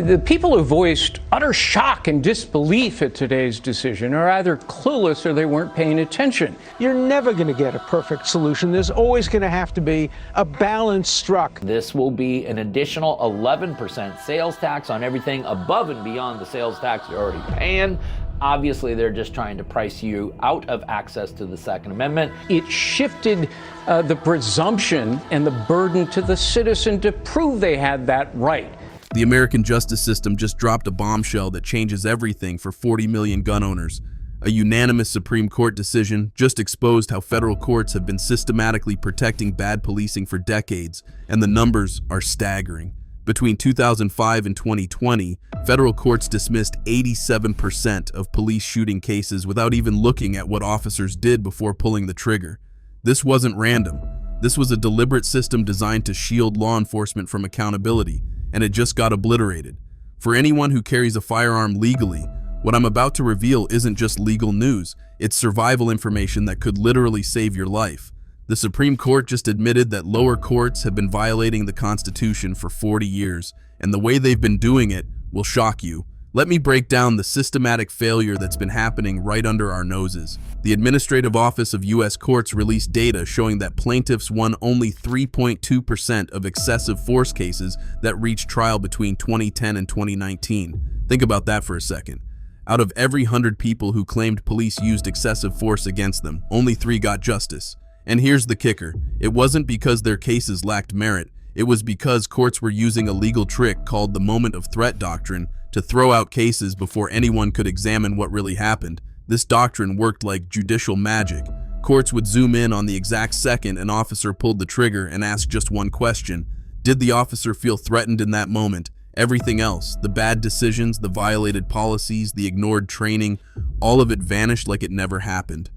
The people who voiced utter shock and disbelief at today's decision are either clueless or they weren't paying attention. You're never going to get a perfect solution. There's always going to have to be a balance struck. This will be an additional 11% sales tax on everything above and beyond the sales tax you're already paying. Obviously, they're just trying to price you out of access to the Second Amendment. It shifted the presumption and the burden to the citizen to prove they had that right. The American justice system just dropped a bombshell that changes everything for 40 million gun owners. A unanimous Supreme Court decision just exposed how federal courts have been systematically protecting bad policing for decades, and the numbers are staggering. Between 2005 and 2020, federal courts dismissed 87% of police shooting cases without even looking at what officers did before pulling the trigger. This wasn't random. This was a deliberate system designed to shield law enforcement from accountability, and it just got obliterated. For anyone who carries a firearm legally, what I'm about to reveal isn't just legal news, it's survival information that could literally save your life. The Supreme Court just admitted that lower courts have been violating the Constitution for 40 years, and the way they've been doing it will shock you. Let me break down the systematic failure that's been happening right under our noses. The Administrative Office of U.S. Courts released data showing that plaintiffs won only 3.2% of excessive force cases that reached trial between 2010 and 2019. Think about that for a second. Out of every 100 people who claimed police used excessive force against them, only 3 got justice. And here's the kicker. It wasn't because their cases lacked merit. It was because courts were using a legal trick called the moment of threat doctrine to throw out cases before anyone could examine what really happened. This doctrine worked like judicial magic. Courts would zoom in on the exact second an officer pulled the trigger and ask just one question. Did the officer feel threatened in that moment? Everything else, the bad decisions, the violated policies, the ignored training, all of it vanished like it never happened.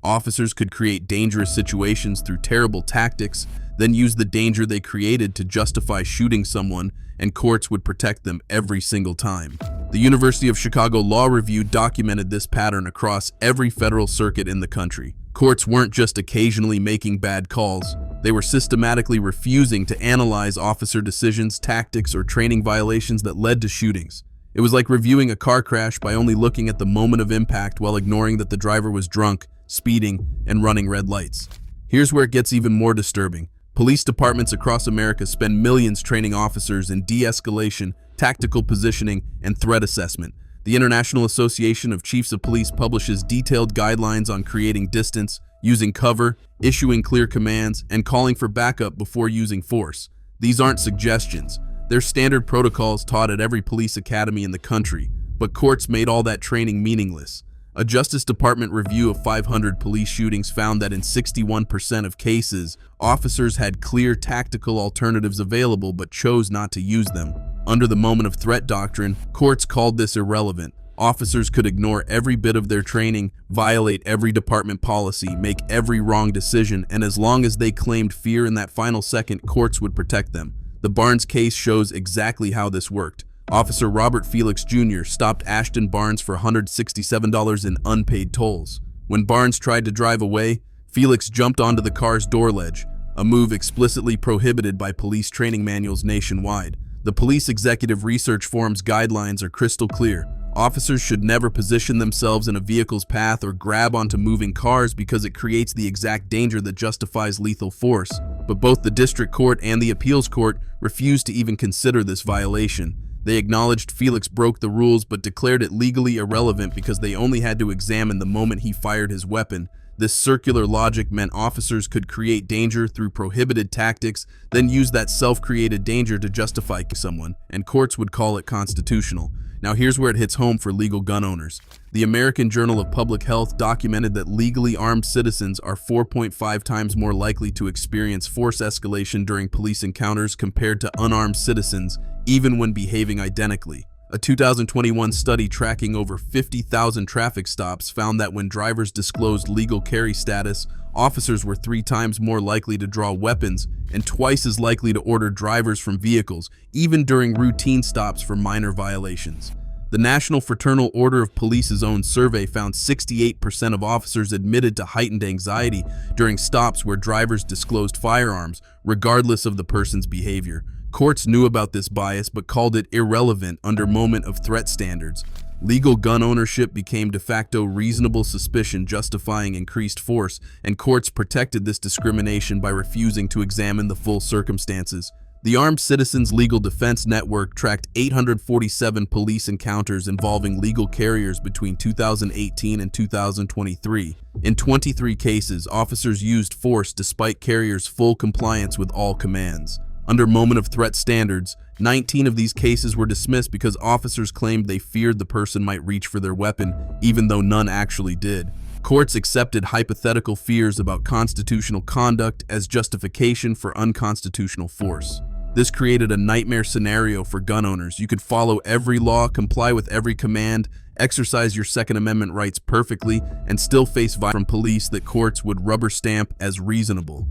Officers could create dangerous situations through terrible tactics, then use the danger they created to justify shooting someone, and courts would protect them every single time. The University of Chicago Law Review documented this pattern across every federal circuit in the country. Courts weren't just occasionally making bad calls, they were systematically refusing to analyze officer decisions, tactics, or training violations that led to shootings. It was like reviewing a car crash by only looking at the moment of impact while ignoring that the driver was drunk, speeding, and running red lights. Here's where it gets even more disturbing. Police departments across America spend millions training officers in de-escalation, tactical positioning, and threat assessment. The International Association of Chiefs of Police publishes detailed guidelines on creating distance, using cover, issuing clear commands, and calling for backup before using force. These aren't suggestions. They're standard protocols taught at every police academy in the country, but courts made all that training meaningless. A Justice Department review of 500 police shootings found that in 61% of cases, officers had clear tactical alternatives available but chose not to use them. Under the moment of threat doctrine, courts called this irrelevant. Officers could ignore every bit of their training, violate every department policy, make every wrong decision, and as long as they claimed fear in that final second, courts would protect them. The Barnes case shows exactly how this worked. Officer Robert Felix Jr. stopped Ashton Barnes for $167 in unpaid tolls. When Barnes tried to drive away, Felix jumped onto the car's door ledge, a move explicitly prohibited by police training manuals nationwide. The Police Executive Research Forum's guidelines are crystal clear. Officers should never position themselves in a vehicle's path or grab onto moving cars because it creates the exact danger that justifies lethal force. But both the district court and the appeals court refused to even consider this violation. They acknowledged Felix broke the rules but declared it legally irrelevant because they only had to examine the moment he fired his weapon. This circular logic meant officers could create danger through prohibited tactics, then use that self-created danger to justify someone, and courts would call it constitutional. Now here's where it hits home for legal gun owners. The American Journal of Public Health documented that legally armed citizens are 4.5 times more likely to experience force escalation during police encounters compared to unarmed citizens, even when behaving identically. A 2021 study tracking over 50,000 traffic stops found that when drivers disclosed legal carry status, officers were 3 times more likely to draw weapons and twice as likely to order drivers from vehicles, even during routine stops for minor violations. The National Fraternal Order of Police's own survey found 68% of officers admitted to heightened anxiety during stops where drivers disclosed firearms, regardless of the person's behavior. Courts knew about this bias but called it irrelevant under moment of threat standards. Legal gun ownership became de facto reasonable suspicion justifying increased force, and courts protected this discrimination by refusing to examine the full circumstances. The Armed Citizens Legal Defense Network tracked 847 police encounters involving legal carriers between 2018 and 2023. In 23 cases, officers used force despite carriers' full compliance with all commands. Under moment of threat standards, 19 of these cases were dismissed because officers claimed they feared the person might reach for their weapon, even though none actually did. Courts accepted hypothetical fears about constitutional conduct as justification for unconstitutional force. This created a nightmare scenario for gun owners. You could follow every law, comply with every command, exercise your Second Amendment rights perfectly, and still face violence from police that courts would rubber stamp as reasonable.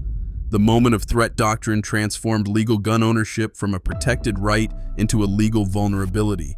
The moment of threat doctrine transformed legal gun ownership from a protected right into a legal vulnerability.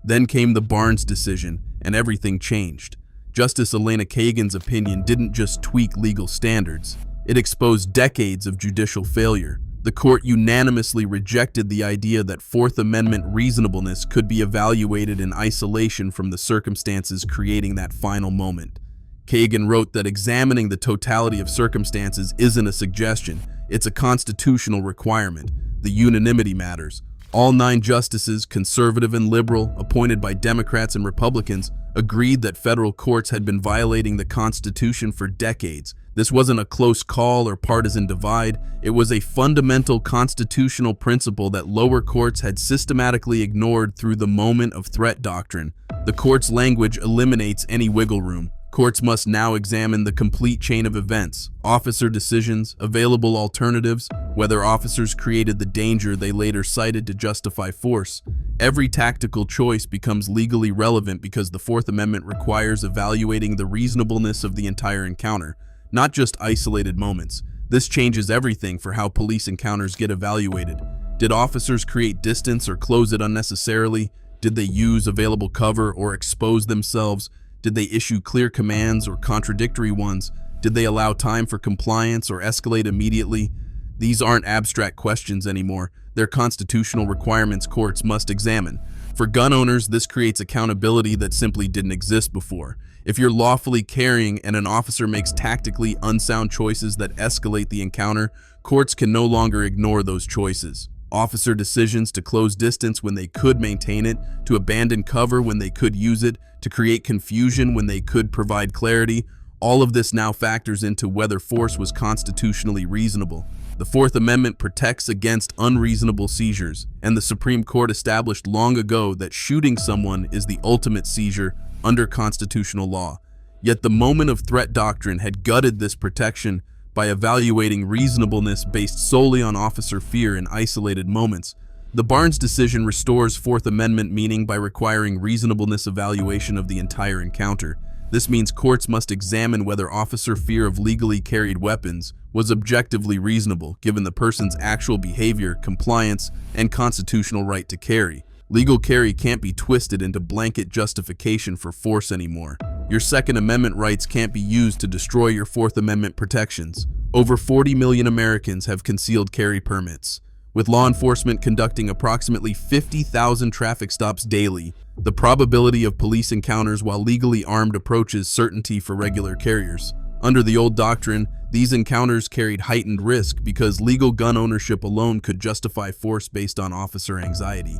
Then came the Barnes decision, and everything changed. Justice Elena Kagan's opinion didn't just tweak legal standards, it exposed decades of judicial failure. The court unanimously rejected the idea that Fourth Amendment reasonableness could be evaluated in isolation from the circumstances creating that final moment. Kagan wrote that examining the totality of circumstances isn't a suggestion, it's a constitutional requirement. The unanimity matters. All 9 justices, conservative and liberal, appointed by Democrats and Republicans, agreed that federal courts had been violating the Constitution for decades. This wasn't a close call or partisan divide. It was a fundamental constitutional principle that lower courts had systematically ignored through the moment of threat doctrine. The court's language eliminates any wiggle room. Courts must now examine the complete chain of events, officer decisions, available alternatives, whether officers created the danger they later cited to justify force. Every tactical choice becomes legally relevant because the Fourth Amendment requires evaluating the reasonableness of the entire encounter, not just isolated moments. This changes everything for how police encounters get evaluated. Did officers create distance or close it unnecessarily? Did they use available cover or expose themselves? Did they issue clear commands or contradictory ones? Did they allow time for compliance or escalate immediately? These aren't abstract questions anymore. They're constitutional requirements courts must examine. For gun owners, this creates accountability that simply didn't exist before. If you're lawfully carrying and an officer makes tactically unsound choices that escalate the encounter, courts can no longer ignore those choices. Officer decisions to close distance when they could maintain it, to abandon cover when they could use it, to create confusion when they could provide clarity, all of this now factors into whether force was constitutionally reasonable. The Fourth Amendment protects against unreasonable seizures, and the Supreme Court established long ago that shooting someone is the ultimate seizure under constitutional law. Yet the moment of threat doctrine had gutted this protection by evaluating reasonableness based solely on officer fear in isolated moments. The Barnes decision restores Fourth Amendment meaning by requiring reasonableness evaluation of the entire encounter. This means courts must examine whether officer fear of legally carried weapons was objectively reasonable given the person's actual behavior, compliance, and constitutional right to carry. Legal carry can't be twisted into blanket justification for force anymore. Your Second Amendment rights can't be used to destroy your Fourth Amendment protections. Over 40 million Americans have concealed carry permits. With law enforcement conducting approximately 50,000 traffic stops daily, the probability of police encounters while legally armed approaches certainty for regular carriers. Under the old doctrine, these encounters carried heightened risk because legal gun ownership alone could justify force based on officer anxiety.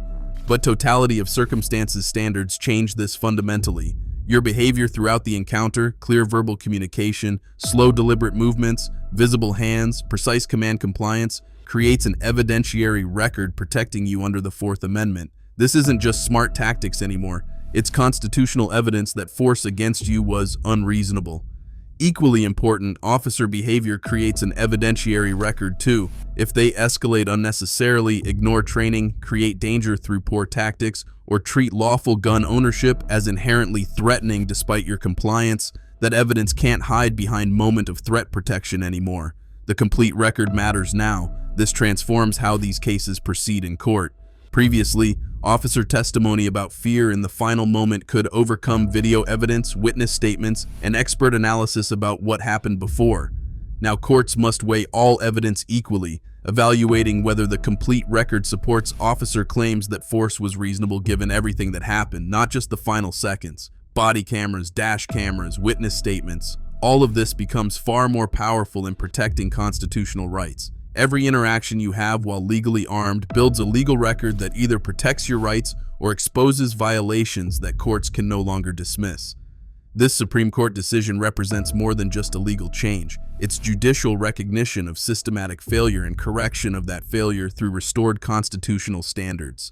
But totality of circumstances standards change this fundamentally. Your behavior throughout the encounter, clear verbal communication, slow deliberate movements, visible hands, precise command compliance, creates an evidentiary record protecting you under the Fourth Amendment. This isn't just smart tactics anymore. It's constitutional evidence that force against you was unreasonable. Equally important, officer behavior creates an evidentiary record too. If they escalate unnecessarily, ignore training, create danger through poor tactics, or treat lawful gun ownership as inherently threatening despite your compliance, that evidence can't hide behind moment of threat protection anymore. The complete record matters now. This transforms how these cases proceed in court. Previously, officer testimony about fear in the final moment could overcome video evidence, witness statements, and expert analysis about what happened before. Now courts must weigh all evidence equally. evaluating whether the complete record supports officer claims that force was reasonable given everything that happened, not just the final seconds. Body cameras, dash cameras, witness statements, all of this becomes far more powerful in protecting constitutional rights. Every interaction you have while legally armed builds a legal record that either protects your rights or exposes violations that courts can no longer dismiss. This Supreme Court decision represents more than just a legal change. It's judicial recognition of systematic failure and correction of that failure through restored constitutional standards.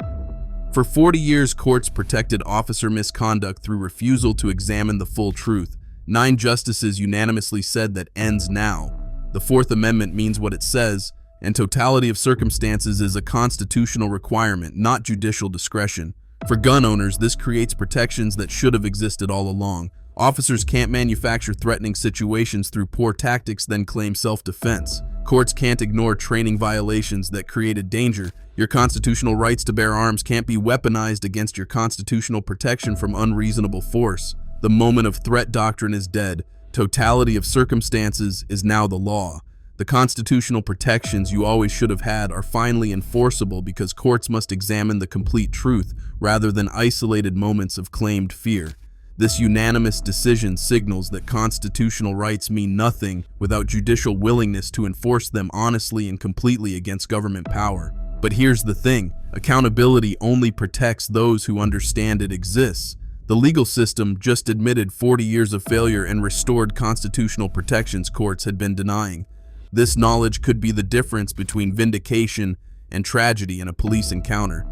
For 40 years, courts protected officer misconduct through refusal to examine the full truth. 9 justices unanimously said that ends now. The Fourth Amendment means what it says, and totality of circumstances is a constitutional requirement, not judicial discretion. For gun owners, this creates protections that should have existed all along. Officers can't manufacture threatening situations through poor tactics, then claim self-defense. Courts can't ignore training violations that created danger. Your constitutional rights to bear arms can't be weaponized against your constitutional protection from unreasonable force. The moment of threat doctrine is dead. Totality of circumstances is now the law. The constitutional protections you always should have had are finally enforceable because courts must examine the complete truth rather than isolated moments of claimed fear. This unanimous decision signals that constitutional rights mean nothing without judicial willingness to enforce them honestly and completely against government power. But here's the thing, accountability only protects those who understand it exists. The legal system just admitted 40 years of failure and restored constitutional protections courts had been denying. This knowledge could be the difference between vindication and tragedy in a police encounter.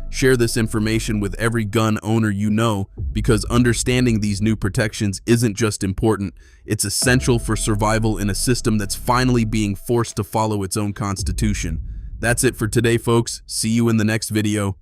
Share this information with every gun owner you know, because understanding these new protections isn't just important, it's essential for survival in a system that's finally being forced to follow its own constitution. That's it for today, folks. See you in the next video.